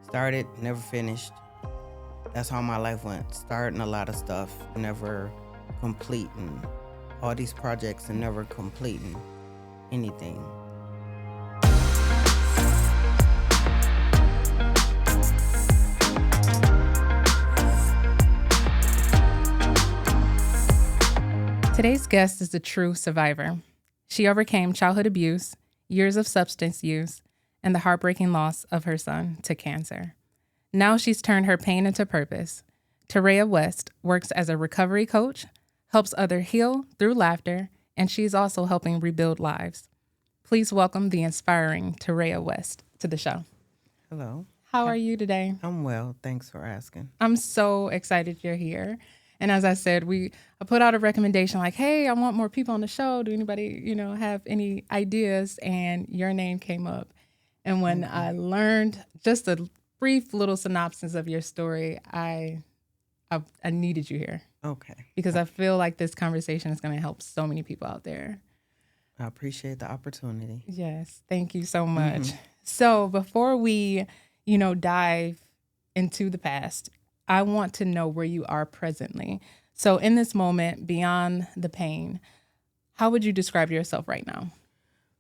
Started, never finished. That's how my life went. Starting a lot of stuff, never completing all these projects and never completing anything. Today's guest is a true survivor. She overcame childhood abuse, years of substance use, and the heartbreaking loss of her son to cancer. Now she's turned her pain into purpose. TaRaea West works as a recovery coach, helps others heal through laughter, and she's also helping rebuild lives. Please welcome the inspiring TaRaea West to the show. Hello. How are you today? I'm well. Thanks for asking. I'm so excited you're here. And as I said, I put out a recommendation like, hey, I want more people on the show. Do anybody, have any ideas? And your name came up. And when I learned just a brief little synopsis of your story, I needed you here. Okay. Because I feel like this conversation is going to help so many people out there. I appreciate the opportunity. Yes. Thank you so much. So before we, dive into the past, I want to know where you are presently. So in this moment, beyond the pain, how would you describe yourself right now?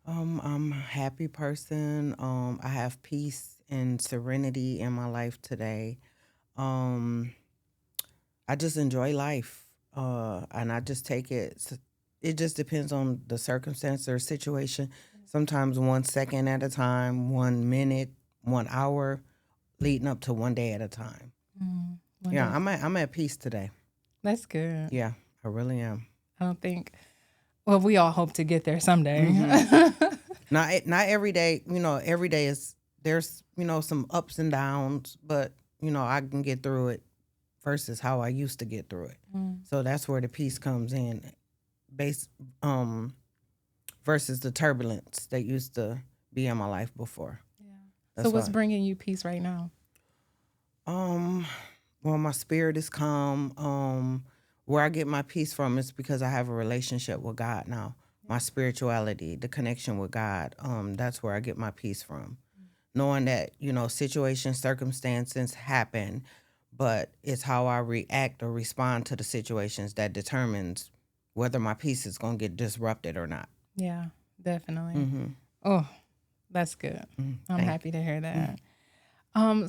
I'm a happy person. I have peace and serenity in my life today. I just enjoy life. And I just take it. It just depends on the circumstance or situation. Sometimes 1 second at a time, 1 minute, 1 hour, leading up to 1 day at a time. Yeah, I'm at peace today. That's good. Yeah, I really am. I don't think, well, we all hope to get there someday. Not every day, every day there's some ups and downs, but, I can get through it versus how I used to get through it. So that's where the peace comes in, versus the turbulence that used to be in my life before. Yeah. So what's bringing you peace right now? Well, my spirit is calm. Where I get my peace from is because I have a relationship with God now. My spirituality, the connection with God, that's where I get my peace from. Knowing that, situations, circumstances happen, but it's how I react or respond to the situations that determines whether my peace is going to get disrupted or not. Yeah, definitely. Oh, that's good. I'm happy to hear that.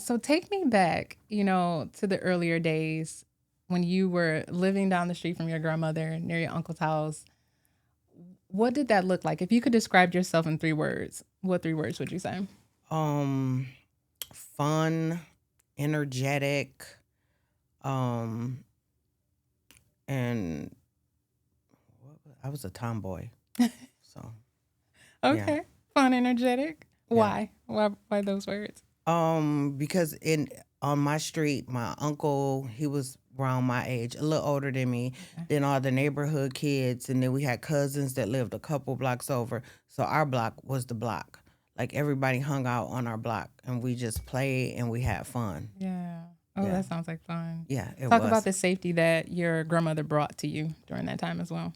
So take me back, to the earlier days when you were living down the street from your grandmother near your uncle's house. What did that look like? If you could describe yourself in 3 words, what 3 words would you say? Fun, energetic, and I was a tomboy. So okay, yeah. Fun, energetic. Yeah. Why those words? Because on my street, my uncle, he was around my age, a little older than me, than all the neighborhood kids, and then we had cousins that lived a couple blocks over. So our block was the block. Like everybody hung out on our block, and we just played and we had fun. Yeah. Oh, yeah. That sounds like fun. Yeah, it Talk was. about the safety that your grandmother brought to you during that time as well.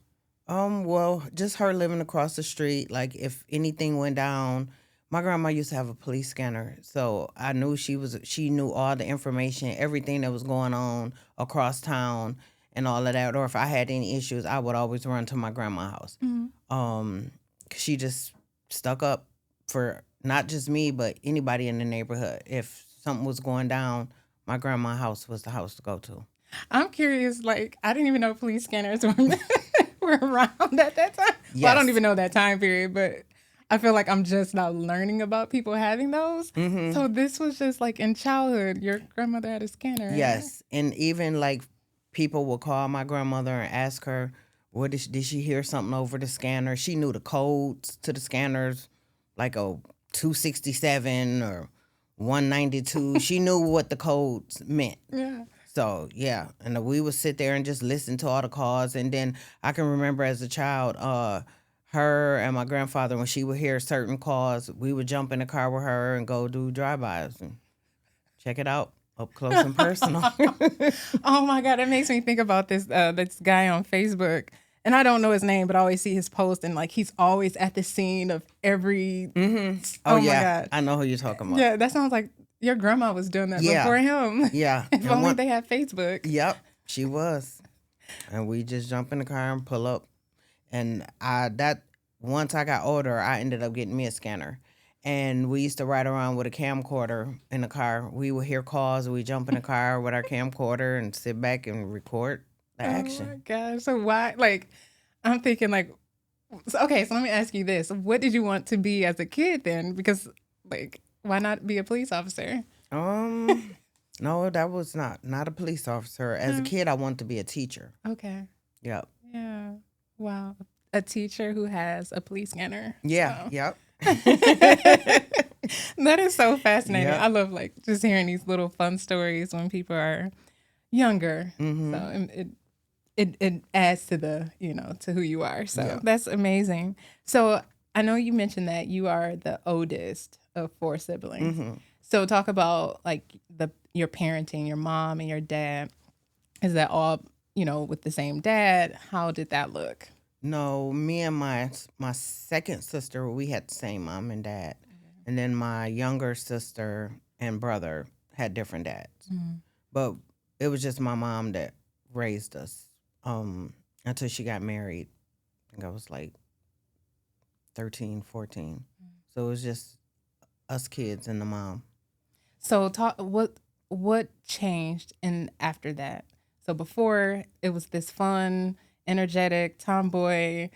Well, just her living across the street. Like if anything went down, my grandma used to have a police scanner, so I knew she knew all the information, everything that was going on across town and all of that. Or if I had any issues, I would always run to my grandma's house. She just stuck up for not just me, but anybody in the neighborhood. If something was going down, my grandma's house was the house to go to. I'm curious, like, I didn't even know police scanners were around at that time. Yes. Well, I don't even know that time period, but I feel like I'm just now learning about people having those. So this was just like in childhood, your grandmother had a scanner. Yes. And even like people would call my grandmother and ask her, did she hear something over the scanner? She knew the codes to the scanners, like a 267 or 192. She knew what the codes meant. Yeah. So, yeah. And we would sit there and just listen to all the calls. And then I can remember as a child, her and my grandfather, when she would hear certain calls, we would jump in the car with her and go do drive-bys and check it out up close and personal. Oh my God, that makes me think about this guy on Facebook. And I don't know his name, but I always see his post, and like he's always at the scene of every. Mm-hmm. Oh yeah, my God, I know who you're talking about. Yeah, that sounds like Your grandma was doing that Yeah, before him. yeah. If And only one, they had Facebook. yep, she was. And we just jump in the car and pull up. And once I got older, I ended up getting me a scanner. And we used to ride around with a camcorder in the car. We would hear calls, we jump in the car with our camcorder and sit back and record the Oh my action. gosh. So why, like, I'm thinking, like, okay, so let me ask you this. What did you want to be as a kid then? Because, like, why not be a police officer? Um, no, that was not a police officer. As a No. kid, I wanted to be a teacher. Okay. Yep. Yeah. Wow. A teacher who has a police scanner. Yeah. Wow. Yep. That is so fascinating. Yep. I love, like, just hearing these little fun stories when people are younger. Mm-hmm. So it adds to the, to who you are. So Yeah. that's amazing. So I know you mentioned that you are the oldest of 4 siblings. Mm-hmm. So talk about, like, your parenting, your mom and your dad. Is that all, with the same dad? How did that look? No, me and my second sister, we had the same mom and dad, and then my younger sister and brother had different dads. Mhm. But it was just my mom that raised us until she got married. I think I was like 13, 14. So it was just us kids and the mom. So talk what changed in after that? So before it was this fun, energetic tomboy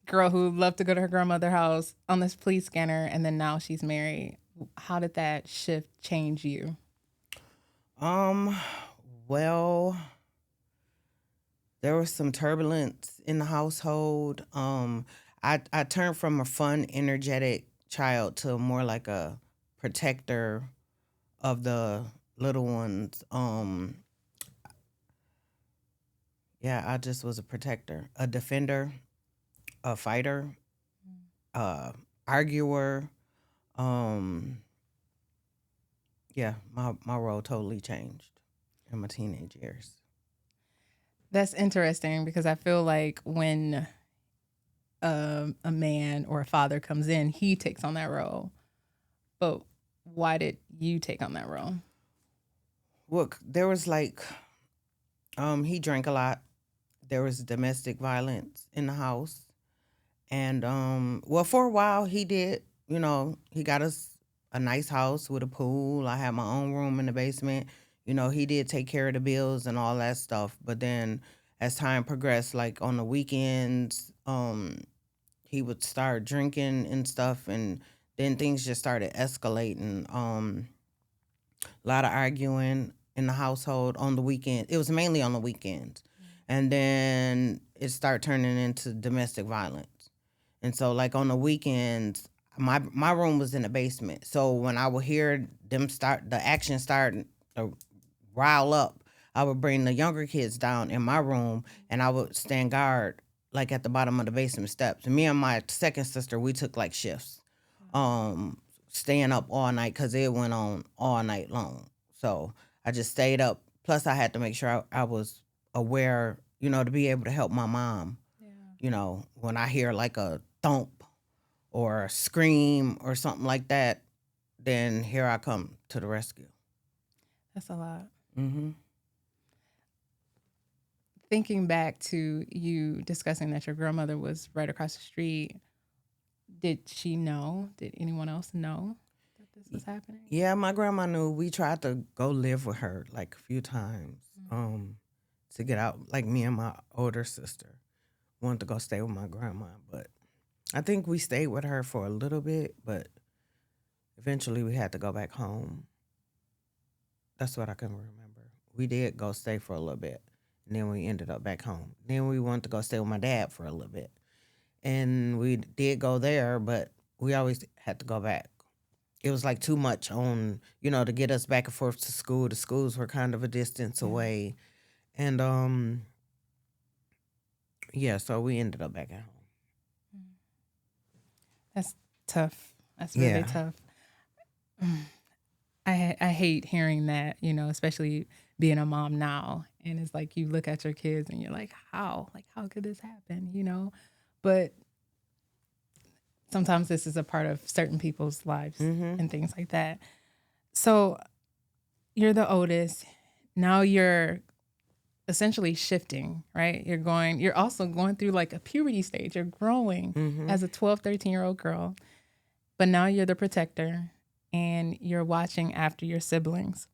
girl who loved to go to her grandmother's house on this police scanner, and then now she's married. How did that shift change you? Well, there was some turbulence in the household. I turned from a fun, energetic child to more like a protector of the little ones. Yeah, I just was a protector, a defender, a fighter, arguer. Um, yeah, my role totally changed in my teenage years. That's interesting because I feel like when a man or a father comes in, he takes on that role. But why did you take on that role? Look, there was like, he drank a lot. There was domestic violence in the house. And well, for a while he did, he got us a nice house with a pool. I had my own room in the basement. He did take care of the bills and all that stuff. But then as time progressed, like on the weekends, he would start drinking and stuff, and then things just started escalating. A lot of arguing in the household on the weekend. It was mainly on the weekends. And then it started turning into domestic violence. And so, like on the weekends, my room was in the basement. So when I would hear the action start to rile up, I would bring the younger kids down in my room, and I would stand guard like at the bottom of the basement steps. And me and my second sister, we took like shifts, staying up all night because it went on all night long. So I just stayed up. Plus, I had to make sure I was aware, to be able to help my mom. When I hear like a thump or a scream or something like that, then here I come to the rescue. That's a lot. Mm-hmm. Thinking back to you discussing that your grandmother was right across the street, did she know? Did anyone else know that this was happening? Yeah, my grandma knew. We tried to go live with her like a few times to get out. Like me and my older sister wanted to go stay with my grandma, but I think we stayed with her for a little bit, but eventually we had to go back home. That's what I can remember. We did go stay for a little bit, and then we ended up back home. Then we wanted to go stay with my dad for a little bit, and we did go there, but we always had to go back. It was like too much on, to get us back and forth to school. The schools were kind of a distance away, and yeah, so we ended up back at home. That's tough. That's really Yeah. tough. I hate hearing that, especially being a mom now. And it's like you look at your kids and you're like, how? Like, how could this happen? But sometimes this is a part of certain people's lives Mm-hmm. and things like that. So you're the oldest. Now you're essentially shifting, right? You're also going through like a puberty stage. You're growing as a 12, 13-year-old girl. But now you're the protector and you're watching after your siblings.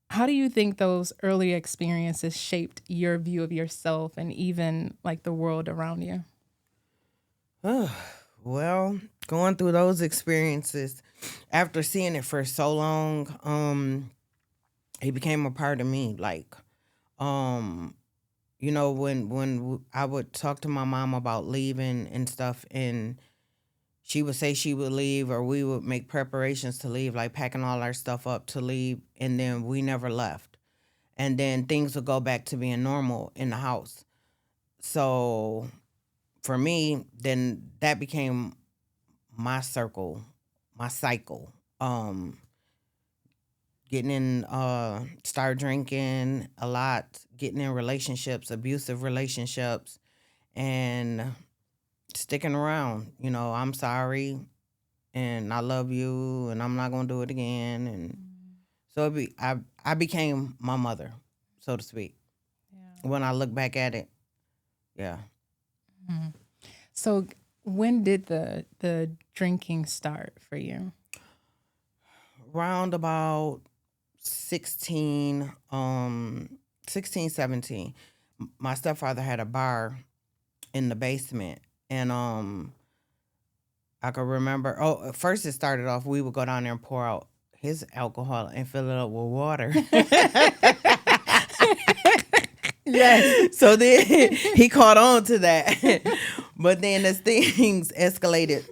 How do you think those early experiences shaped your view of yourself and even like the world around you? Well, going through those experiences, after seeing it for so long, it became a part of me. Like, um, when I would talk to my mom about leaving and stuff, and she would say she would leave, or we would make preparations to leave, like packing all our stuff up to leave, and then we never left. And then things would go back to being normal in the house. So for me, then that became my circle, my cycle. Um, Getting in, start drinking a lot, getting in relationships, abusive relationships, and sticking around. I'm sorry, and I love you, and I'm not gonna do it again. And so I became my mother, so to speak. Yeah. When I look back at it, yeah. So when did the drinking start for you? Round about 16, 16, 17. My stepfather had a bar in the basement, and I could remember. Oh, at first it started off, we would go down there and pour out his alcohol and fill it up with water. Yes. So then he caught on to that. But then as things escalated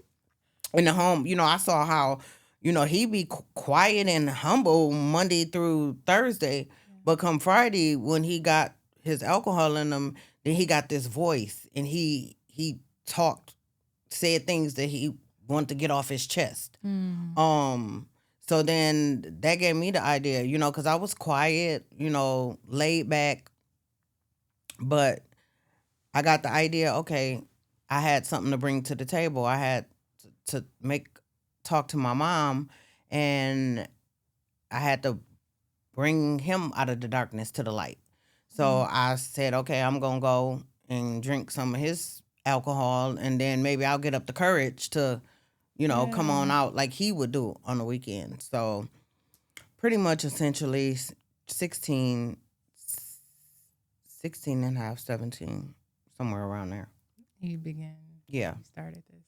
in the home, I saw how, he'd be quiet and humble Monday through Thursday. But come Friday, when he got his alcohol in him, then he got this voice, and he talked, said things that he wanted to get off his chest. So then that gave me the idea, because I was quiet, laid back, but I got the idea, okay, I had something to bring to the table. I had to talk to my mom, and I had to bring him out of the darkness to the light. So I said, okay, I'm going to go and drink some of his alcohol, and then maybe I'll get up the courage to, come on out like he would do on the weekend. So pretty much essentially 16, 16 and a half, 17, somewhere around there. You began. Yeah. You started this.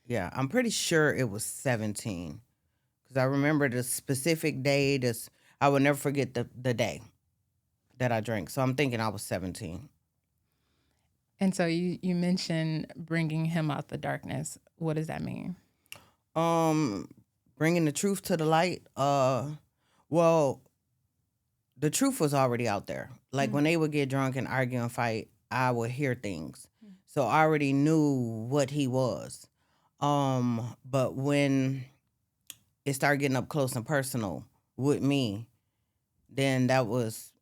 Yeah, I'm pretty sure it was 17, because I remember the specific day. I will never forget the day that I drank. So I'm thinking I was 17. And so you mentioned bringing him out the darkness. What does that mean? Bringing the truth to the light. Well, the truth was already out there. Like when they would get drunk and argue and fight, I would hear things. So I already knew what he was. But when it started getting up close and personal with me, then that was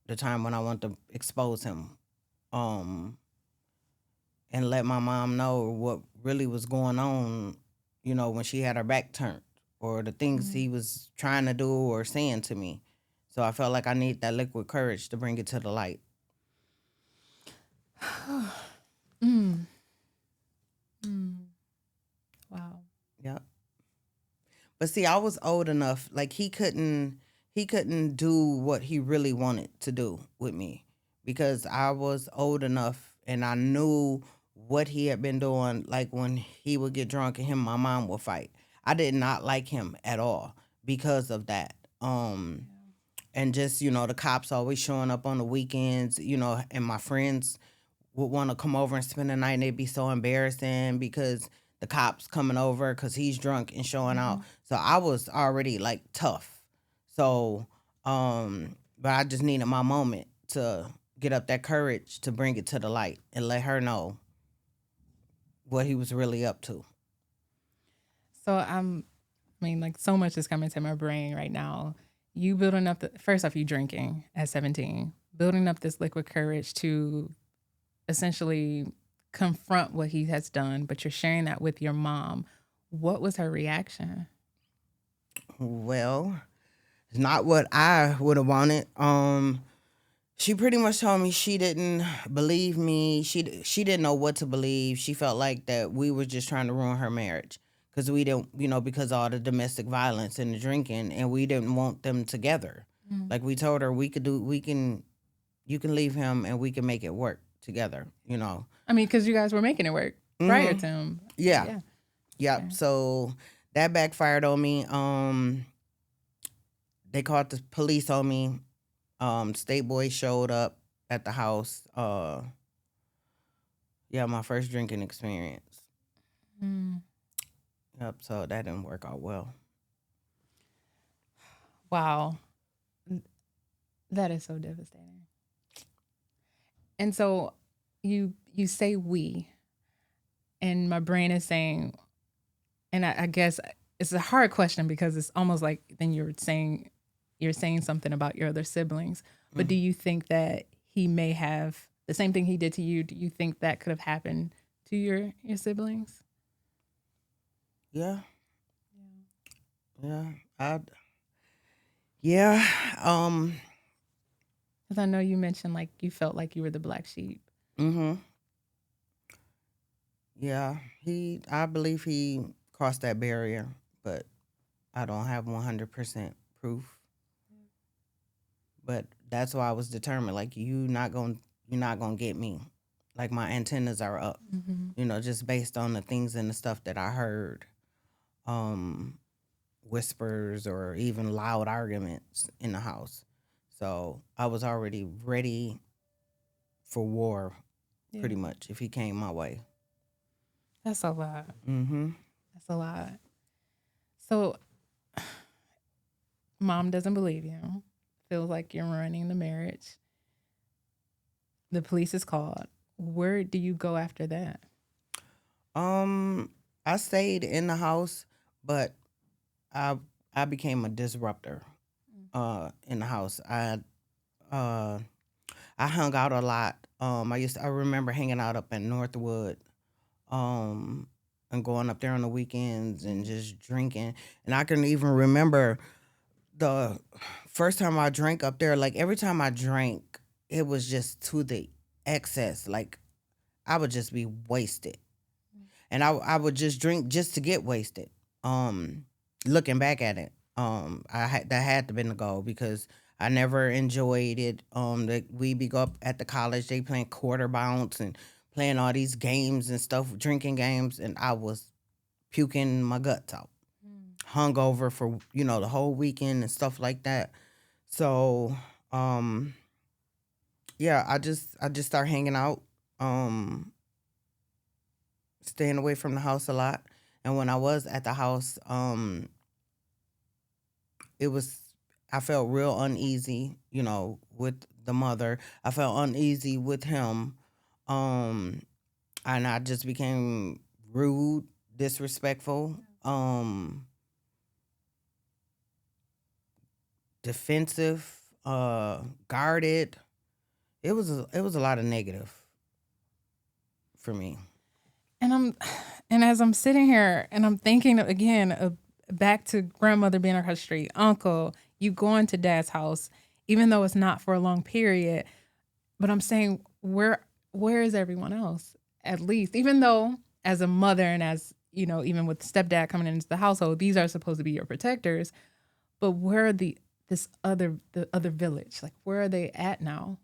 the time when I wanted to expose him, and let my mom know what really was going on, when she had her back turned, or the things he was trying to do or saying to me. So I felt like I need that liquid courage to bring it to the light. Wow. Yep. But see, I was old enough, like he couldn't do what he really wanted to do with me, because I was old enough and I knew what he had been doing. Like when he would get drunk and him and my mom would fight, I did not like him at all because of that. And just, the cops always showing up on the weekends, and my friends would want to come over and spend the night, and they'd be so embarrassing because the cops coming over because he's drunk and showing out. So I was already like tough. So, but I just needed my moment to get up that courage to bring it to the light and let her know what he was really up to. So like so much is coming to my brain right now. You building up first off, you drinking at 17, building up this liquid courage to essentially confront what he has done, but you're sharing that with your mom. What was her reaction? Well, It's not what I would have wanted. She pretty much told me she didn't believe me. She didn't know what to believe. She felt like that we were just trying to ruin her marriage because we didn't, because of all the domestic violence and the drinking, and we didn't want them together. Mm. Like we told her, you can leave him and we can make it work together. I mean, because you guys were making it work prior to him. Yeah. Yeah. Yep. Okay. So that backfired on me. They called the police on me. State boy showed up at the house. Yeah, my first drinking experience. Mm. Yep. So that didn't work out well. Wow. That is so devastating. And so you say we, and my brain is saying, and I guess it's a hard question because it's almost like then you're saying something about your other siblings. But do you think that he may have the same thing he did to you? Do you think that could have happened to your siblings? Yeah. Yeah. Yeah. Because I know you mentioned like you felt like you were the black sheep. Mm-hmm. Yeah. I believe he crossed that barrier, but I don't have 100% proof. But that's why I was determined. Like you're not gonna get me. Like my antennas are up. Mm-hmm. Just based on the things and the stuff that I heard, whispers or even loud arguments in the house. So I was already ready for war, pretty Yeah. much, if he came my way. That's a lot. Mm-hmm. That's a lot. So mom doesn't believe you. Feels like you're ruining the marriage. The police is called. Where do you go after that? I stayed in the house, but I I became a disruptor. In the house, uh I hung out a lot. I remember hanging out up in Northwood, um, and going up there on the weekends and just drinking. And I can even remember the first time I drank up there. Like every time I drank, it was just to the excess. Like I would just be wasted, and I would just drink just to get wasted. Um, Looking back at it, that had to been the goal because I never enjoyed it. That we be go up at the college, they playing quarter bounce and playing all these games and stuff, drinking games, and I was puking my guts out, hungover for the whole weekend and stuff like that. So, um, yeah, I just started hanging out. Um, Staying away from the house a lot. And when I was at the house, it was I felt real uneasy, with the mother. I felt uneasy with him. Um, and I just became rude, disrespectful, defensive, guarded. It was a lot of negative for me. And and as I'm sitting here and I'm thinking again back to grandmother being on her street, uncle, you going to dad's house, even though it's not for a long period. But I'm saying where is everyone else? At least, even though as a mother and as even with stepdad coming into the household, these are supposed to be your protectors. But where are the other village? Like where are they at now?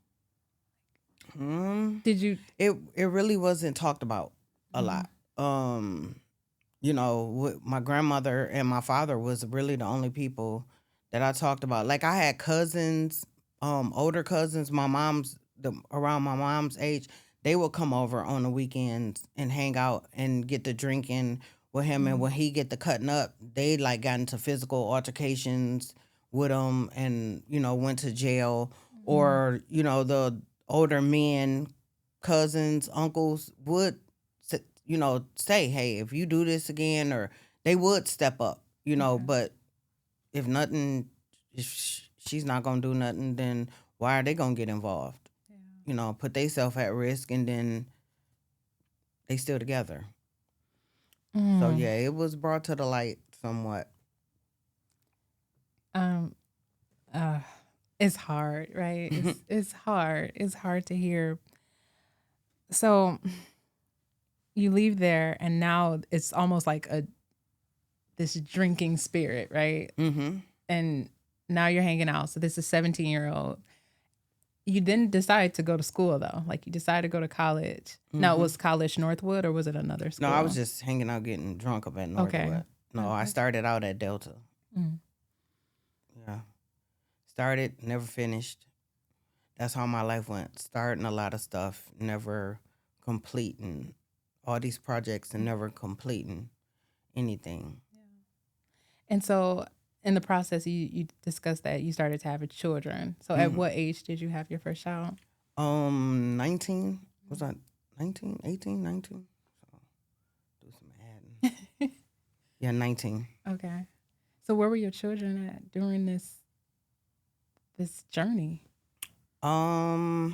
Did you? It really wasn't talked about a lot. My grandmother and my father was really the only people that I talked about. Like I had cousins, older cousins, around my mom's age. They would come over on the weekends and hang out and get to drinking with him. And when he get the cutting up, they like got into physical altercations with him, and went to jail. Or the older men, cousins, uncles would say, hey, if you do this again, or they would step up, but if nothing, if she's not going to do nothing, then why are they going to get involved? Put themselves at risk, and then they still together. So, yeah, it was brought to the light somewhat. Um, It's hard, right? It's hard. It's hard to hear. So you leave there, and now it's almost like this drinking spirit, right? Mm-hmm. And now you're hanging out. So this is 17-year-old. You didn't decide to go to school though. Like you decided to go to college. Now it was college Northwood or was it another school? No, I was just hanging out getting drunk up at Northwood. Okay. No, I started out at Delta. Mm. Yeah. Started, never finished. That's how my life went. Starting a lot of stuff, never completing all these projects and never completing anything. And so in the process, you discussed that you started to have children. So at what age did you have your first child? 19. Was that 19, 18, 19? So, do some adding. Yeah, 19. Okay. So where were your children at during this journey? Well,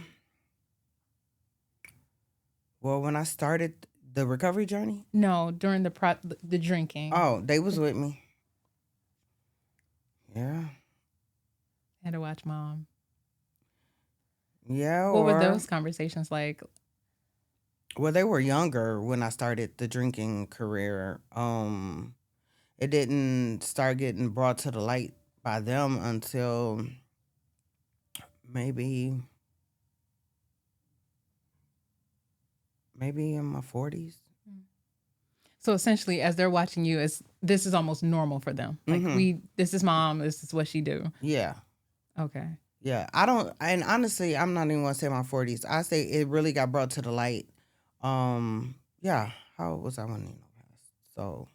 when I started the recovery journey? No, during the drinking. Oh, they was with me. Yeah. Had to watch mom. Yeah. What were those conversations like? Well, they were younger when I started the drinking career. It didn't start getting brought to the light by them until maybe in my 40s. So essentially, as they're watching you, this is almost normal for them. Like this is mom. This is what she do. Yeah. Okay. Yeah. And honestly, I'm not even gonna say my 40s. I say it really got brought to the light. Yeah. How old was I when Nino passed? So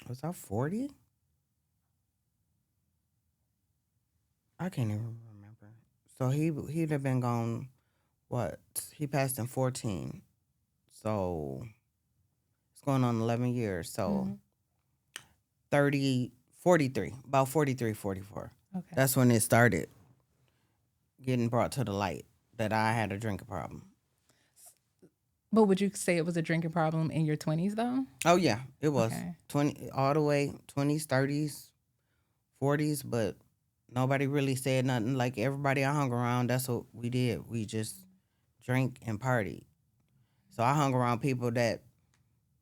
was I 40? I can't even remember. So he'd have been gone. What? He passed in 14. So it's going on 11 years. So 30, 43, about 43, 44. Okay. That's when it started getting brought to the light that I had a drinking problem. But would you say it was a drinking problem in your 20s though? Oh yeah, it was. Okay. 20 all the way 20s, 30s, 40s, but nobody really said nothing. Like everybody I hung around, that's what we did. We just drank and partied. So I hung around people that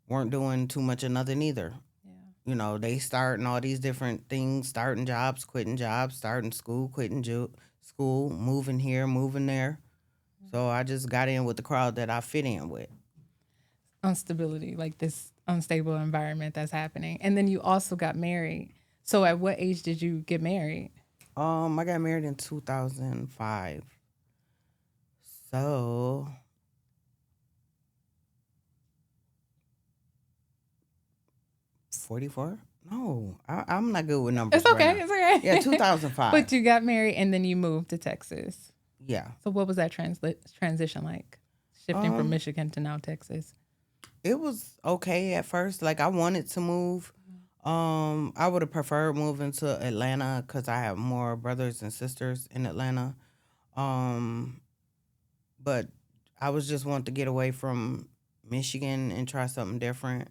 weren't doing too much of nothing either. Yeah. You know, they starting all these different things, starting jobs, quitting jobs, starting school, quitting school, moving here, moving there. So I just got in with the crowd that I fit in with. Instability, like this unstable environment that's happening. And then you also got married. So at what age did you get married? I got married in 2005. So 44? No, I'm not good with numbers. It's okay. Right now. It's okay. Yeah, 2005. But you got married and then you moved to Texas. Yeah. So what was that transition like? Shifting from Michigan to now Texas? It was okay at first. Like I wanted to move. I would have preferred moving to Atlanta because I have more brothers and sisters in Atlanta. But I was just wanting to get away from Michigan and try something different.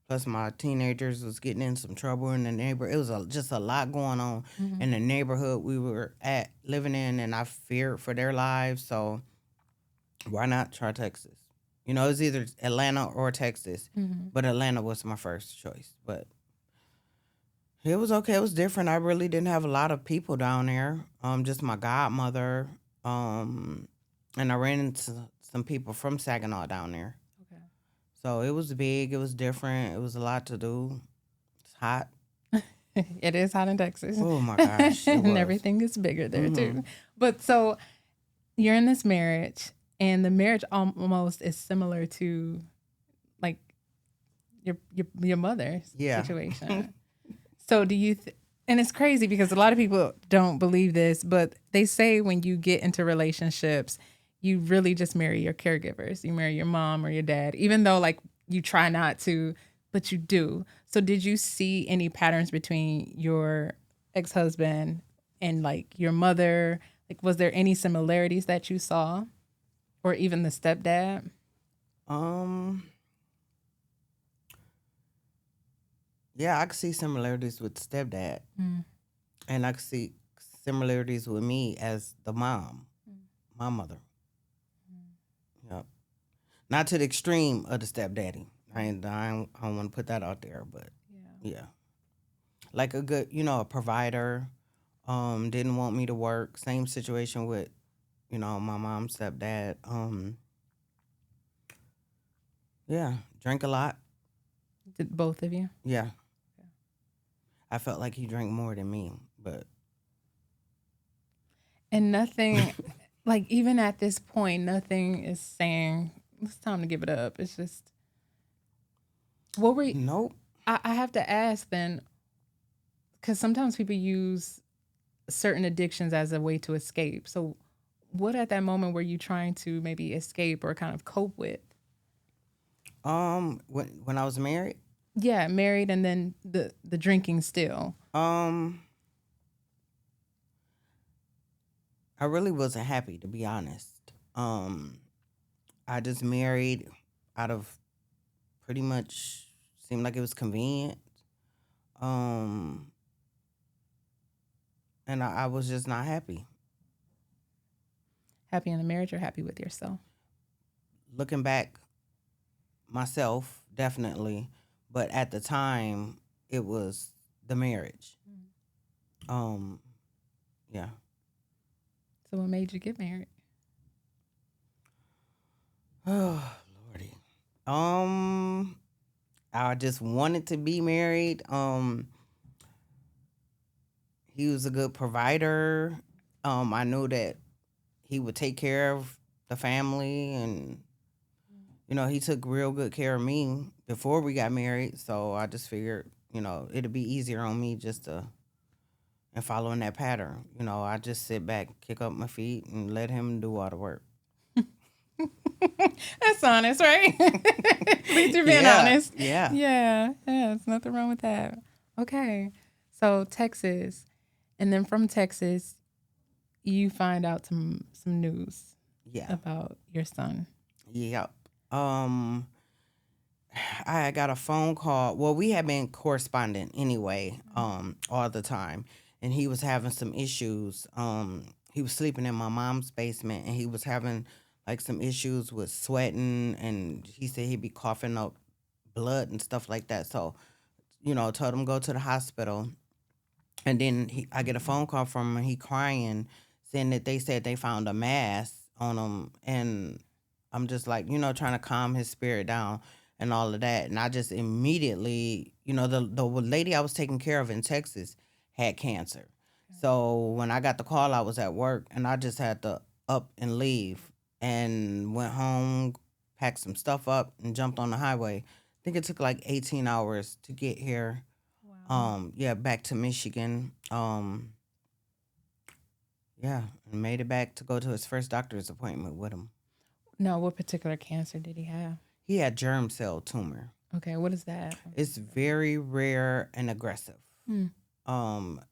Plus, my teenagers was getting in some trouble in the neighborhood. It was just a lot going on in the neighborhood we were living in, and I feared for their lives. So, why not try Texas? You know, it was either Atlanta or Texas, but Atlanta was my first choice. But it was okay. It was different. I really didn't have a lot of people down there. Just my godmother. And I ran into some people from Saginaw down there. Okay. So it was big. It was different. It was a lot to do. It's hot. It is hot in Texas. Oh my gosh. And everything is bigger there too. But so you're in this marriage, and the marriage almost is similar to like your mother's situation. So do you and it's crazy because a lot of people don't believe this, but they say when you get into relationships, you really just marry your caregivers. You marry your mom or your dad, even though like you try not to, but you do. So did you see any patterns between your ex-husband and like your mother? Like, was there any similarities that you saw, or even the stepdad? Yeah, I could see similarities with stepdad. And I could see similarities with me as the mom, my mother. Yep. Not to the extreme of the stepdaddy. I don't want to put that out there, but Yeah. yeah, like a good, a provider. Didn't want me to work. Same situation with, my mom's stepdad. Yeah, drank a lot. Did both of you? Yeah, I felt like he drank more than me, but And nothing, like even at this point, nothing is saying it's time to give it up. It's just, what were you, nope. I have to ask then, because sometimes people use certain addictions as a way to escape. So, what at that moment were you trying to maybe escape or kind of cope with? When I was married, Yeah, married and then the drinking still. um, I really wasn't happy to be honest. I just married out of pretty much seemed like it was convenient. Um, and I was just not happy. Happy in the marriage or happy with yourself? Looking back, myself definitely, but at the time, it was the marriage. Um, yeah. So, what made you get married? Oh, Lordy. Um, I just wanted to be married. He was a good provider. I knew that he would take care of the family, and he took real good care of me before we got married. So I just figured, it'd be easier on me just to and following that pattern. I just sit back, kick up my feet, and let him do all the work. That's honest, right? At least you're being Yeah, honest. yeah, Yeah, there's nothing wrong with that. Okay, so Texas, and then from Texas, you find out some news yeah, about your son. yep. Um, I got a phone call. Well, we had been corresponding anyway, all the time, and he was having some issues. He was sleeping in my mom's basement, and he was having like some issues with sweating, and he said he'd be coughing up blood and stuff like that. So, told him go to the hospital, and then I get a phone call from him, he crying, saying that they said they found a mass on him, and I'm just like, trying to calm his spirit down and all of that. And I just immediately, the lady I was taking care of in Texas had cancer. So when I got the call, I was at work, and I just had to up and leave, and went home, packed some stuff up, and jumped on the highway. I think it took like 18 hours to get here. Wow. Yeah, back to Michigan. Yeah, and made it back to go to his first doctor's appointment with him. No, what particular cancer did he have? He had germ cell tumor. Okay, what is that? It's very rare and aggressive. Hmm.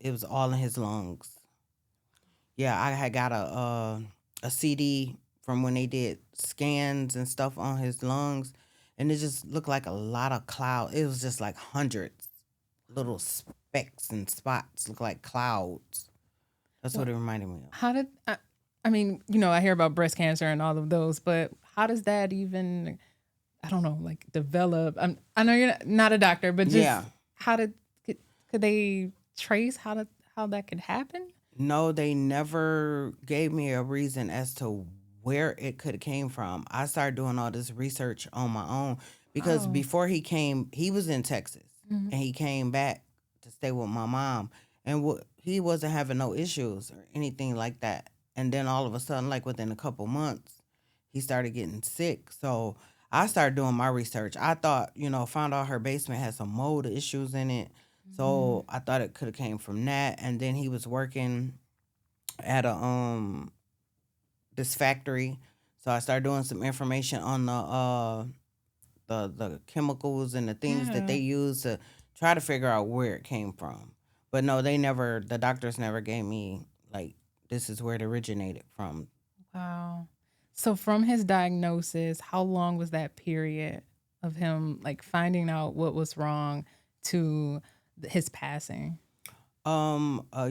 It was all in his lungs. Yeah, I had got a CD from when they did scans and stuff on his lungs, and it just looked like a lot of cloud. It was just like hundreds little specks and spots, look like clouds. That's Well, what it reminded me of. how did I mean, I hear about breast cancer and all of those, but how does that even, I don't know, like develop? I know you're not a doctor, but just Yeah. how could they trace how that could happen? No, they never gave me a reason as to where it could have came from. I started doing all this research on my own because Oh. before he came, he was in Texas, Mhm. and he came back to stay with my mom, and he wasn't having no issues or anything like that. And then all of a sudden, like within a couple months, he started getting sick. So I started doing my research. I thought, found out her basement had some mold issues in it. Mhm. So I thought it could have came from that. And then he was working at a this factory. So I started doing some information on the chemicals and the things that Yeah. they use to try to figure out where it came from. But no, the doctors never gave me like this is where it originated from. Wow. So from his diagnosis, how long was that period of him like finding out what was wrong to his passing? Uh,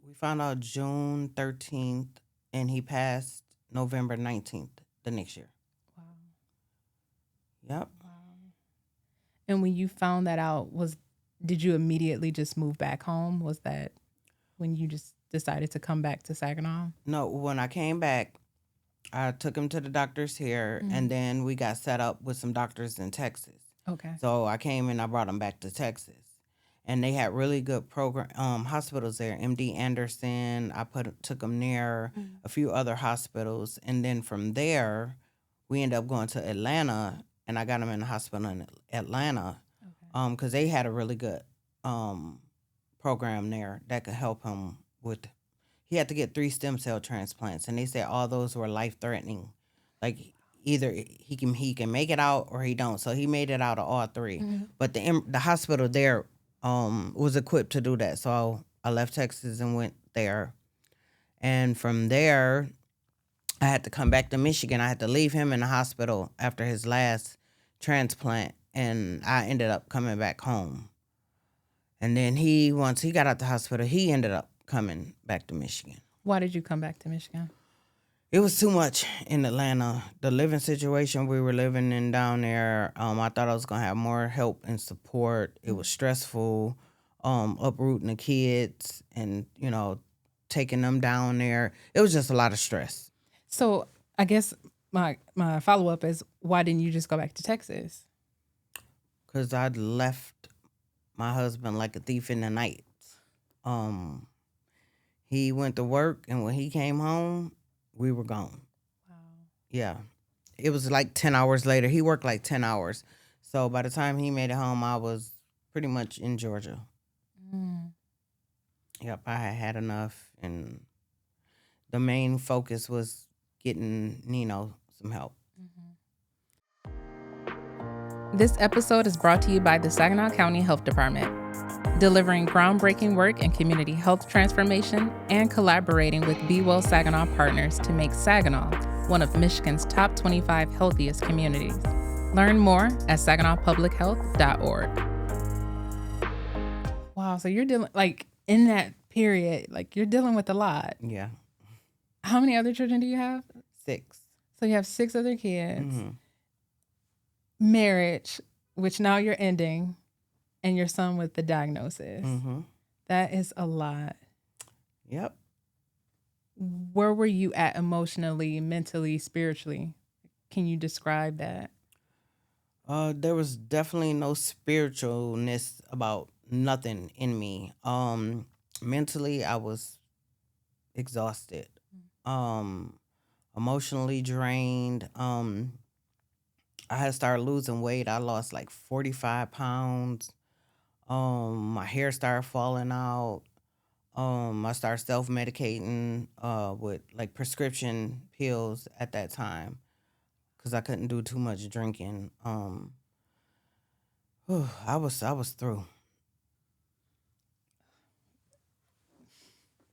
we found out June 13th, and he passed November 19th the next year. Wow. Yep. Wow. And when you found that out, did you immediately just move back home? Was that when you just decided to come back to Saginaw? No, when I came back, I took him to the doctors here, and then we got set up with some doctors in Texas. Okay. So I came and I brought him back to Texas, and they had really good hospitals there. MD Anderson, took him there, a few other hospitals, and then from there, we ended up going to Atlanta, and I got him in the hospital in Atlanta, because they had a really good program there that could help him with. He had to get 3 stem cell transplants, and they said all those were life threatening. Like either he can make it out or he don't. So he made it out of all 3. But the hospital there was equipped to do that. So I left Texas and went there, and from there I had to come back to Michigan. I had to leave him in the hospital after his last transplant, and I ended up coming back home. And then once he got out the hospital, he ended up coming back to Michigan. Why did you come back to Michigan? It was too much in Atlanta. The living situation we were living in down there, I thought I was going to have more help and support. It was stressful, uprooting the kids and, taking them down there. It was just a lot of stress. So I guess my follow-up is, why didn't you just go back to Texas? Because I'd left my husband like a thief in the night. He went to work, and when he came home, we were gone. Wow. Yeah. It was like 10 hours later. He worked like 10 hours. So by the time he made it home, I was pretty much in Georgia. Yep, I had enough. And the main focus was getting Nino some help. This episode is brought to you by the Saginaw County Health Department, delivering groundbreaking work in community health transformation and collaborating with Be Well Saginaw partners to make Saginaw one of Michigan's top 25 healthiest communities. Learn more at saginawpublichealth.org. Wow, so you're dealing, in that period, you're dealing with a lot. Yeah. How many other children do you have? 6. So you have 6 other kids. Marriage, which now you're ending, and your son with the diagnosis. That is a lot. Yep. Where were you at emotionally, mentally, spiritually? Can you describe that? There was definitely no spiritualness about nothing in me. Mentally, I was exhausted. Emotionally drained. I had started losing weight. I lost like 45 pounds. My hair started falling out. I started self-medicating with like prescription pills at that time because I couldn't do too much drinking. I was through.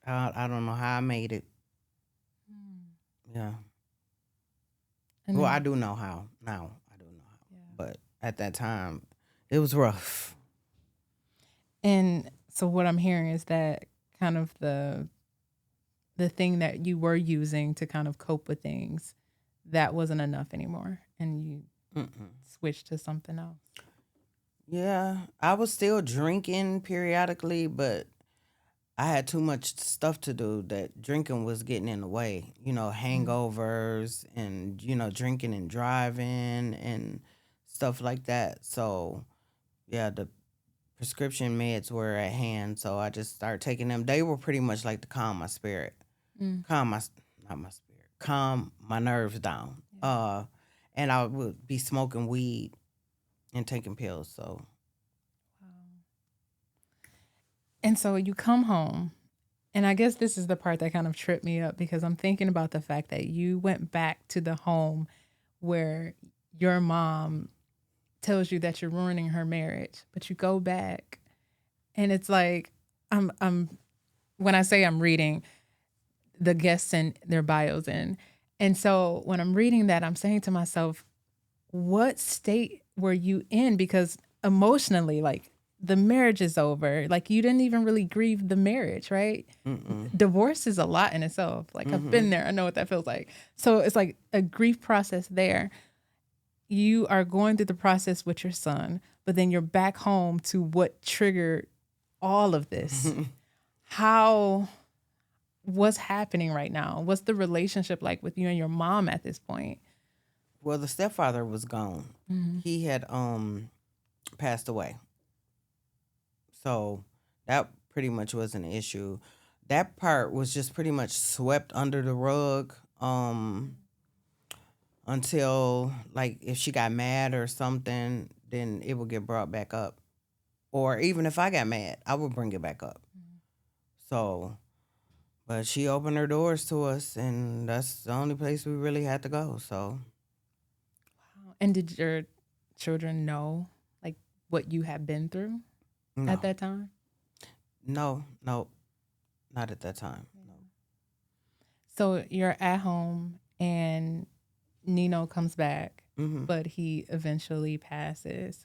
I don't know how I made it. Yeah. Well, I do know how now. I do know how. Yeah. But at that time, it was rough. And so what I'm hearing is that kind of the thing that you were using to kind of cope with things, that wasn't enough anymore, and you switched to something else. Yeah, I was still drinking periodically, but I had too much stuff to do that drinking was getting in the way. Hangovers and, drinking and driving and stuff like that. So, yeah, the prescription meds were at hand. So I just started taking them. They were pretty much like to calm my spirit. Calm my nerves down. Yeah. And I would be smoking weed and taking pills. So. And so you come home, and I guess this is the part that kind of tripped me up, because I'm thinking about the fact that you went back to the home where your mom tells you that you're ruining her marriage, but you go back, and it's like, I'm when I say I'm reading the guests and their bios in, and so when I'm reading that, I'm saying to myself, what state were you in? Because emotionally, the marriage is over. Like, you didn't even really grieve the marriage, right? Divorce is a lot in itself. Like, I've been there. I know what that feels like. So it's like a grief process there. You are going through the process with your son, but then you're back home to what triggered all of this. What's happening right now? What's the relationship like with you and your mom at this point? Well, the stepfather was gone. He had passed away. So that pretty much was an issue. That part was just pretty much swept under the rug until, like, if she got mad or something, then it would get brought back up. Or even if I got mad, I would bring it back up. So, but she opened her doors to us, and that's the only place we really had to go. So, And did your children know, like, what you had been through no, at that time? no, not at that time. No. So you're at home and Nino comes back, but he eventually passes.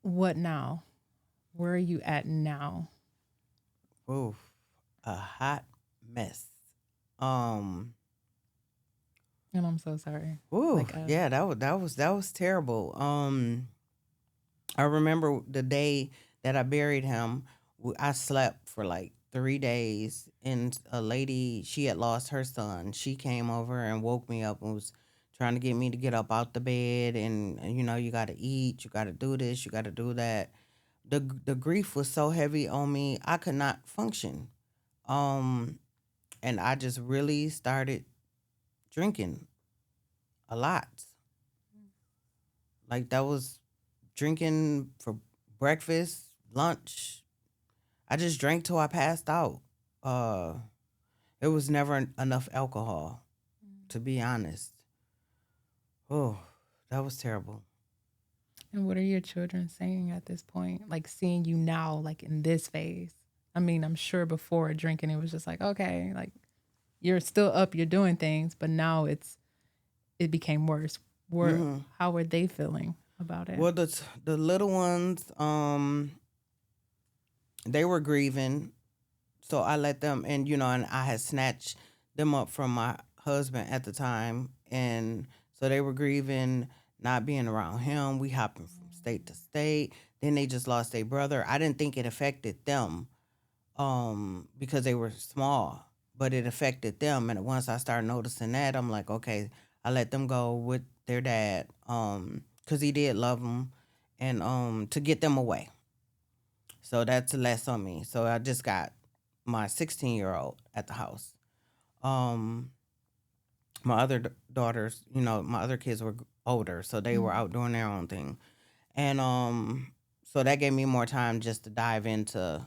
What now? Where are you at now? Oof, a hot mess. And I'm so sorry. Ooh, Like, yeah, that was terrible. I remember the day that I buried him. I slept for like 3 days, and a lady, she had lost her son. She came over and woke me up and was trying to get me to get up out the bed, and you got to eat, you got to do this, you got to do that. The grief was so heavy on me, I could not function. Um, and I just really started drinking a lot. Like, that was drinking for breakfast, lunch. I just drank till I passed out. Uh, it was never enough alcohol, to be honest. Oh, that was terrible. and what are your children saying at this point? Like, seeing you now, like, in this phase. I mean, I'm sure before drinking, it was just like, okay, like, you're still up, you're doing things, but now it became worse. How were they feeling about it? Well, the little ones, they were grieving, so I let them, and I had snatched them up from my husband at the time, and so they were grieving not being around him. We hopping from state to state. Then they just lost their brother. I didn't think it affected them, because they were small, but it affected them. And once I started noticing that, I'm like, okay, I let them go with their dad, because he did love them, and to get them away. So that's less on me. So I just got my 16-year-old at the house. Um, my other daughters, my other kids were older, so they were out doing their own thing, and so that gave me more time just to dive into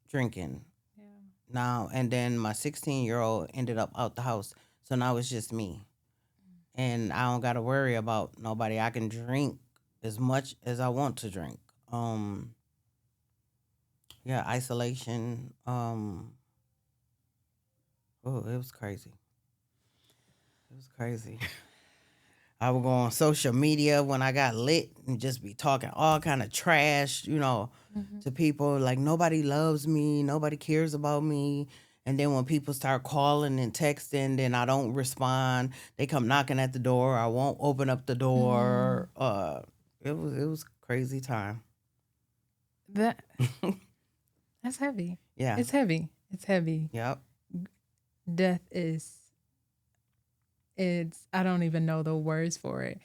drinking. Yeah. Now and then, my 16-year-old ended up out the house, so now it's just me, and I don't got to worry about nobody. I can drink as much as I want to drink. Yeah, isolation. Oh, it was crazy. It was crazy. I would go on social media when I got lit and just be talking all kind of trash, to people. Like, nobody loves me, nobody cares about me. And then when people start calling and texting, then I don't respond. They come knocking at the door. I won't open up the door. It was crazy time. That that's heavy. Yeah. It's heavy. It's heavy. Yep. Death is it's I don't even know the words for it.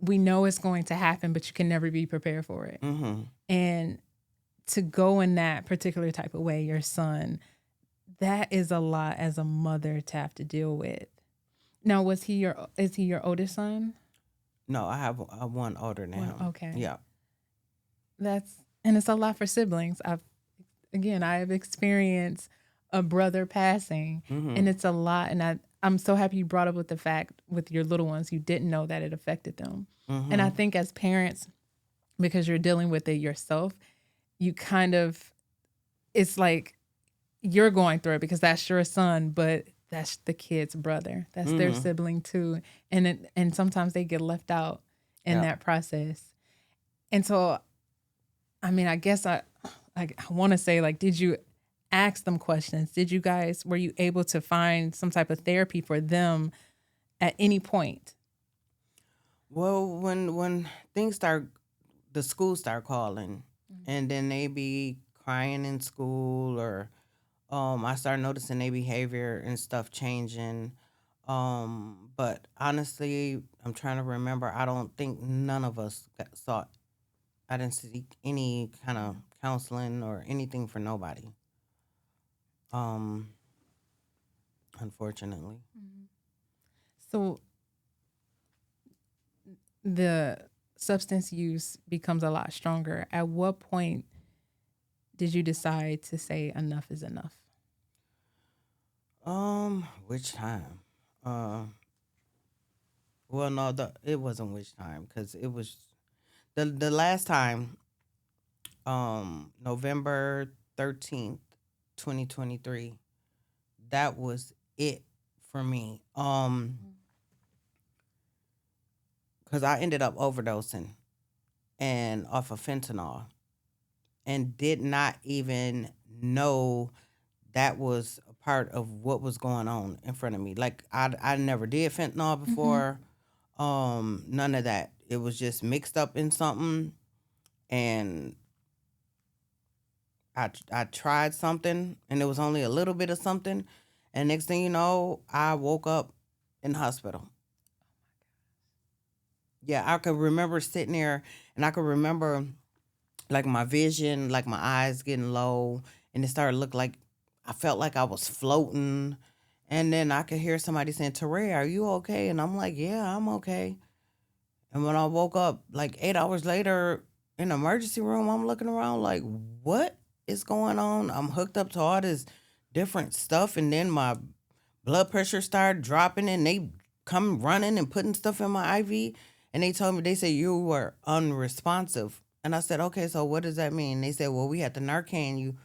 We know it's going to happen, but you can never be prepared for it. And to go in that particular type of way, your son, that is a lot as a mother to have to deal with. Now, is he your oldest son? No, I have one older than him. Okay. Yeah. And it's a lot for siblings. I have experienced a brother passing, and it's a lot. And I'm so happy you brought up with the fact with your little ones, you didn't know that it affected them. And I think as parents, because you're dealing with it yourself, you kind of, it's like you're going through it because that's your son, but that's the kid's brother. That's their sibling too. And sometimes they get left out in that process. And so I mean, I guess I want to say, like, did you ask them questions? Were you able to find some type of therapy for them at any point? Well, when things start, the school start calling, and then they be crying in school, or I start noticing their behavior and stuff changing. But honestly, I'm trying to remember. I don't think none of us sought. I didn't seek any kind of counseling or anything for nobody. Um, Unfortunately. So the substance use becomes a lot stronger. At what point did you decide to say enough is enough? Which time? Uh, well, no, it wasn't which time, because it was the last time. November 13th, 2023. That was it for me. Because I ended up overdosing and off of fentanyl, and did not even know that was a part of what was going on in front of me. Like, I never did fentanyl before. None of that. It was just mixed up in something, and I tried something, and it was only a little bit of something, and next thing you know, I woke up in the hospital. Yeah, I could remember sitting there, and I could remember, like, my vision, like my eyes getting low, and it started to look like I felt like I was floating. And then I could hear somebody saying, "TaRaea, are you okay?" And I'm like, "Yeah, I'm okay." And when I woke up, like 8 hours later in the emergency room, I'm looking around like, what is going on? I'm hooked up to all this different stuff. And then my blood pressure started dropping, and they come running and putting stuff in my IV. And they told me, they said, you were unresponsive. And I said, okay, so what does that mean? They said, well, we had to Narcan you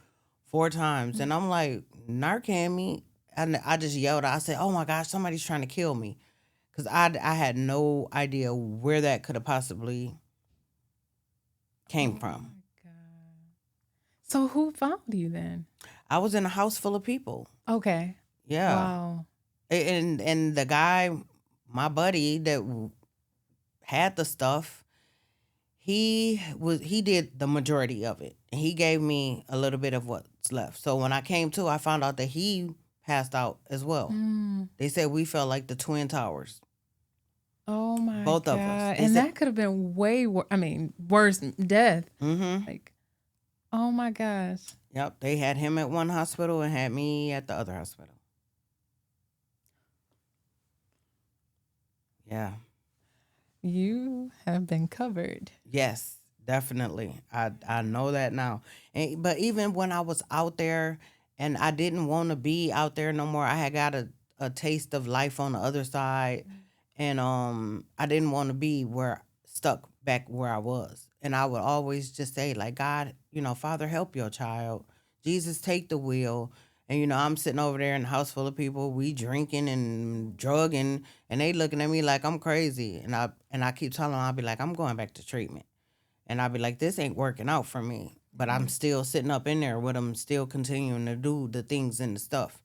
4 times. And I'm like, Narcan me? And I just yelled. I said, oh my gosh, somebody's trying to kill me. Because I had no idea where that could have possibly came from. God. So who found you then? I was in a house full of people. Okay. Yeah. Wow. And the guy, my buddy that had the stuff, he did the majority of it. And he gave me a little bit of what's left. So when I came to, I found out that he passed out as well. They said we felt like the Twin Towers. Oh my Both God. of us. And that could have been way worse. I mean, worse death. Like, oh my gosh. Yep. They had him at one hospital and had me at the other hospital. Yeah. You have been covered. Yes, definitely. I know that now. But even when I was out there and I didn't want to be out there no more, I had got a taste of life on the other side, and I didn't want to be where stuck back where I was. And I would always just say, like, God, Father, help your child. Jesus, take the wheel. And I'm sitting over there in a house full of people, we drinking and drugging, and they looking at me like I'm crazy. And I keep telling them, I'll be like, I'm going back to treatment. And I'll be like, this ain't working out for me. But I'm still sitting up in there with them, still continuing to do the things and the stuff.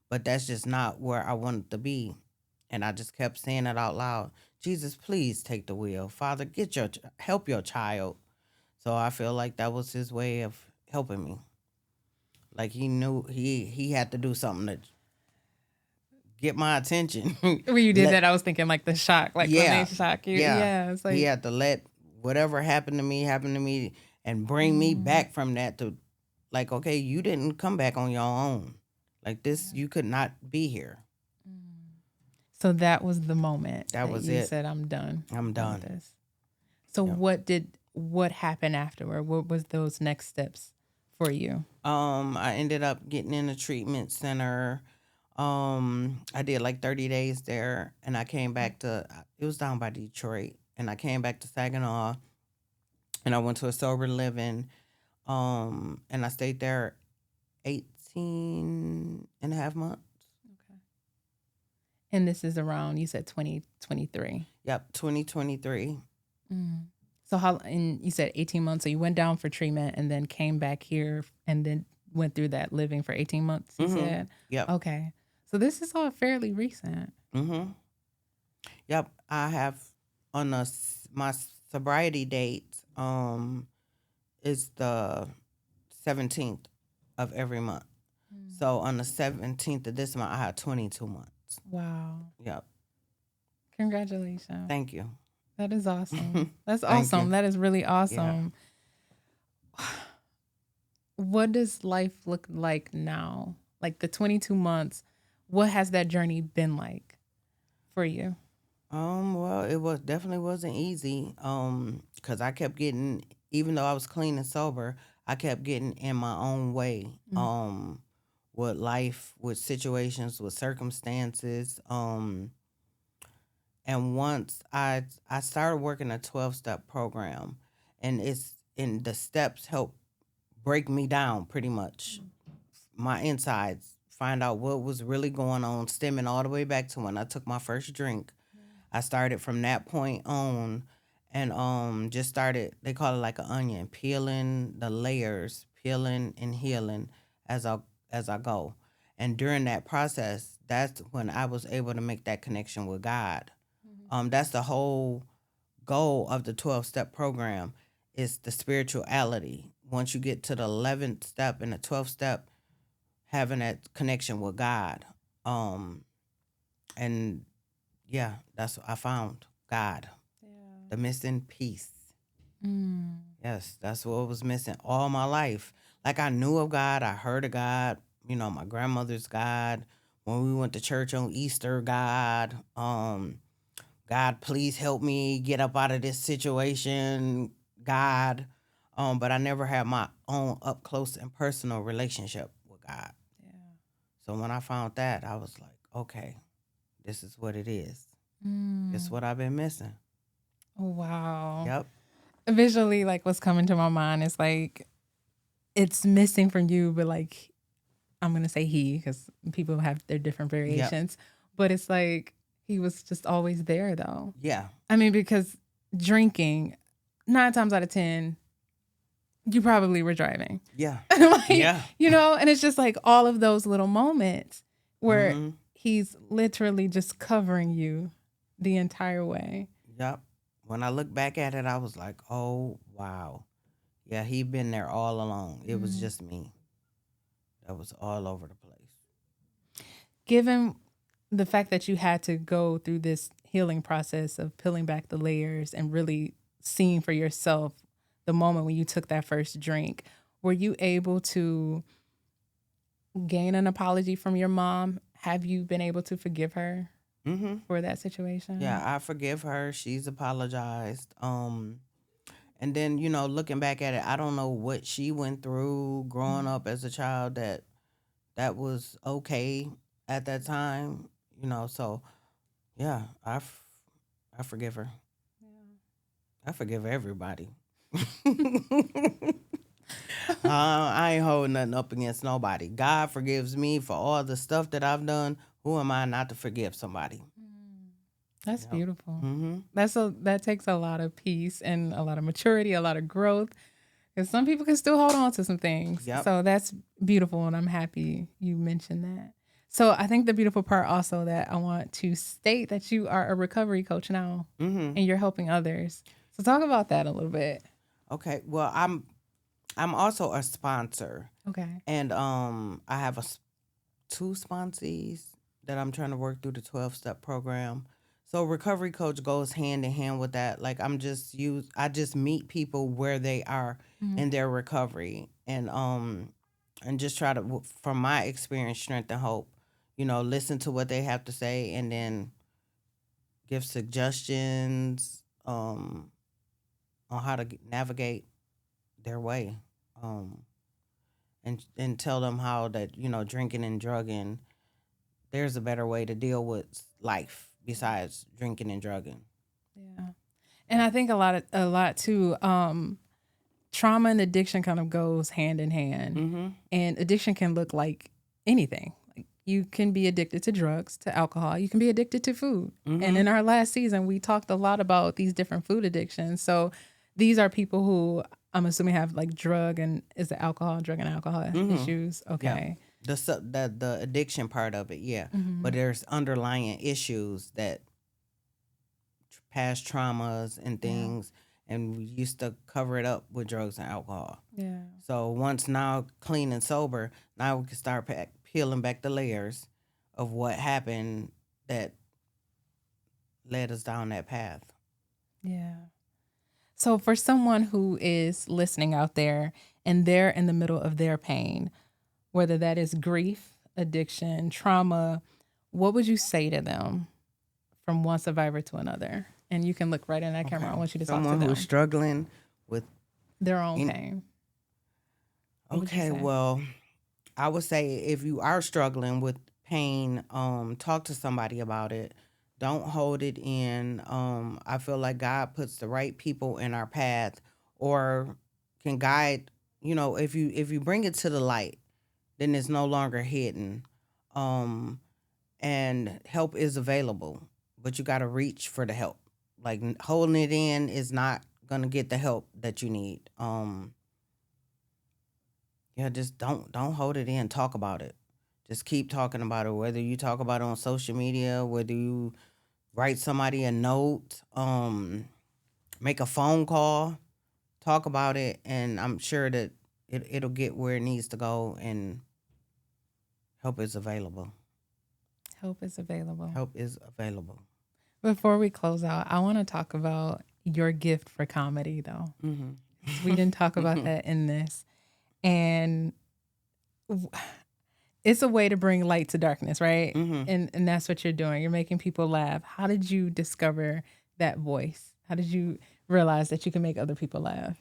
But that's just not where I wanted to be. And I just kept saying it out loud. Jesus, please take the wheel. Father, help your child. So I feel like that was his way of helping me. Like, he knew he had to do something to get my attention. When you did that, I was thinking like the shock, like when they shock you. Yeah, it's like he had to let whatever happened to me, and bring me back from that to, like, okay, you didn't come back on your own. Like, this, you could not be here. So that was the moment That was you it. said, I'm done. I'm done. With this. So what happened afterward? What was those next steps for you? I ended up getting in a treatment center. I did like 30 days there, and I came back to, it was down by Detroit, and I came back to Saginaw, and I went to a sober living, and I stayed there 18 and a half months. Okay. And this is around, you said 2023. Yep, 2023. So and you said 18 months. So you went down for treatment and then came back here and then went through that living for 18 months, you said? Yep. Okay. So this is all fairly recent. Yep. I have on my sobriety date is the 17th of every month. So on the 17th of this month, I had 22 months. Wow. Yep. Congratulations. Thank you. That is awesome. That's Thank awesome. you. That is really awesome. What does life look like now? Like the 22 months, what has that journey been like for you? Well, it definitely wasn't easy. Cause I kept getting, even though I was clean and sober, I kept getting in my own way. With life, with situations, with circumstances. And once I started working a 12-step program, and the steps help break me down pretty much. My insides, find out what was really going on, stemming all the way back to when I took my first drink. I started from that point on, and just started, they call it like an onion, peeling the layers, peeling and healing as I go. And during that process, that's when I was able to make that connection with God. That's the whole goal of the 12-step program, is the spirituality. Once you get to the 11th step and the 12th step, having that connection with God. And yeah, that's what I found. God. The missing piece. Yes, that's what was missing all my life. Like, I knew of God, I heard of God, my grandmother's God. When we went to church on Easter, God, God, please help me get up out of this situation, God. But I never had my own up close and personal relationship with God. So when I found that, I was like, okay, this is what it is. It's what I've been missing. Oh, wow. Yep. Visually, like what's coming to my mind is like it's missing from you, but like I'm gonna say he because people have their different variations. But it's like he was just always there, though. Yeah. I mean, because drinking, 9 times out of 10, you probably were driving. Yeah. Like, Yeah. And it's just like all of those little moments where he's literally just covering you the entire way. Yep. When I look back at it, I was like, oh, wow. Yeah, he'd been there all along. It was just me. That was all over the place. Given the fact that you had to go through this healing process of peeling back the layers and really seeing for yourself the moment when you took that first drink, were you able to gain an apology from your mom? Have you been able to forgive her for that situation? Yeah, I forgive her. She's apologized. And then, looking back at it, I don't know what she went through growing up as a child that was okay at that time, so yeah, I forgive her. I forgive everybody. I ain't holding nothing up against nobody. God forgives me for all the stuff that I've done. Who am I not to forgive somebody? That's beautiful. That takes a lot of peace and a lot of maturity, a lot of growth. Because some people can still hold on to some things. Yep. So that's beautiful, and I'm happy you mentioned that. So I think the beautiful part also that I want to state that you are a recovery coach now, and you're helping others. So talk about that a little bit. Okay. Well, I'm also a sponsor. Okay. And I have 2 sponsees that I'm trying to work through the 12-step program. So recovery coach goes hand in hand with that. Like, I just meet people where they are in their recovery, and just try to, from my experience, strength and hope, listen to what they have to say, and then give suggestions on how to navigate their way. And tell them how that, drinking and drugging, there's a better way to deal with life besides drinking and drugging. Yeah. And I think a lot too, trauma and addiction kind of goes hand in hand. And addiction can look like anything. Like you can be addicted to drugs, to alcohol. You can be addicted to food. And in our last season, we talked a lot about these different food addictions. So these are people who I'm assuming have like drug and alcohol issues. Okay. The addiction part of it, yeah. But there's underlying issues that past traumas and things, and we used to cover it up with drugs and alcohol. Yeah. So once now clean and sober, now we can start peeling back the layers of what happened that led us down that path. Yeah. So for someone who is listening out there and they're in the middle of their pain, whether that is grief, addiction, trauma, what would you say to them from one survivor to another? And you can look right in that camera. I want you to talk to them. Someone who's struggling with their own pain. Okay, well, I would say if you are struggling with pain, talk to somebody about it. Don't hold it in. I feel like God puts the right people in our path or can guide, if you bring it to the light, then it's no longer hidden. And help is available, but you got to reach for the help. Like holding it in is not going to get the help that you need. Just don't hold it in. Talk about it. Just keep talking about it. Whether you talk about it on social media, whether you write somebody a note, make a phone call, talk about it, and I'm sure that it'll get where it needs to go, and help is available. Help is available. Help is available. Before we close out, I want to talk about your gift for comedy, though. We didn't talk about that in this. And it's a way to bring light to darkness, right? And that's what you're doing. You're making people laugh. How did you discover that voice? How did you realize that you can make other people laugh?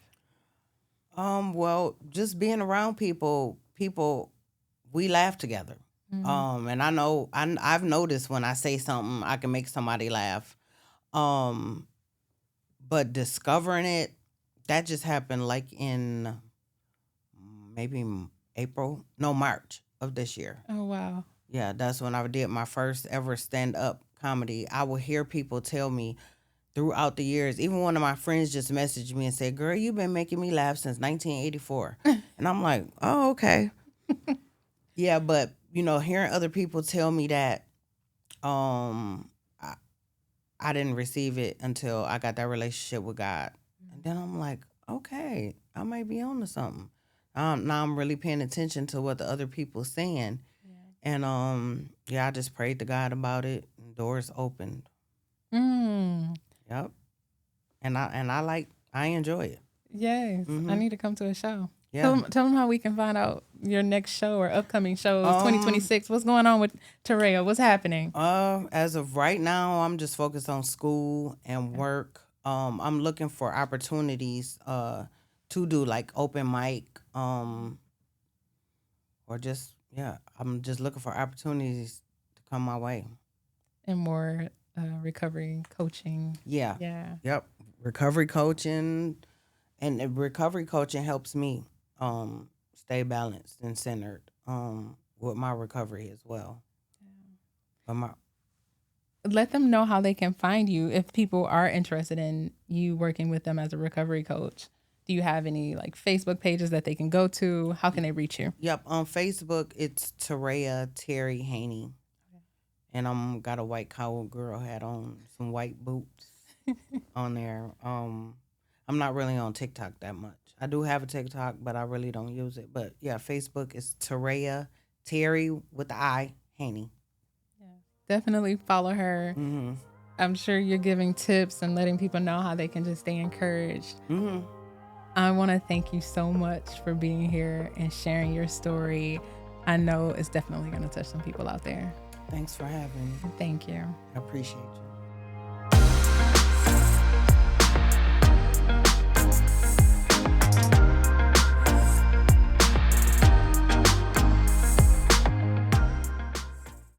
Well, just being around people, we laugh together. And I know I've noticed when I say something, I can make somebody laugh. But discovering it, that just happened like in maybe March of this year. Oh, wow. Yeah, that's when I did my first ever stand-up comedy. I would hear people tell me throughout the years, even one of my friends just messaged me and said, "Girl, you've been making me laugh since 1984." And I'm like, oh, okay. Yeah, but, hearing other people tell me that, I didn't receive it until I got that relationship with God. And then I'm like, okay, I might be on to something. Now I'm really paying attention to what the other people's saying. And I just prayed to God about it, and doors opened. Yep. And I enjoy it. Yes. I need to come to a show. Yeah. Tell them how we can find out your next show or upcoming shows, 2026. What's going on with TaRaea? What's happening? As of right now, I'm just focused on school and work. I'm looking for opportunities to do like open mic, or just, I'm just looking for opportunities to come my way. And more recovery coaching. Yeah. Yep. Recovery coaching. And recovery coaching helps me stay balanced and centered with my recovery as well. Let them know how they can find you if people are interested in you working with them as a recovery coach. Do you have any like Facebook pages that they can go to? How can they reach you? Yep. On Facebook, it's TaRaea Haney. And I'm got a white cowgirl hat on, some white boots on there. I'm not really on TikTok that much. I do have a TikTok, but I really don't use it. But yeah, Facebook is TaRaea, Terry with the I, Haney. Yeah, definitely follow her. I'm sure you're giving tips and letting people know how they can just stay encouraged. I want to thank you so much for being here and sharing your story. I know it's definitely going to touch some people out there. Thanks for having me. Thank you. I appreciate you.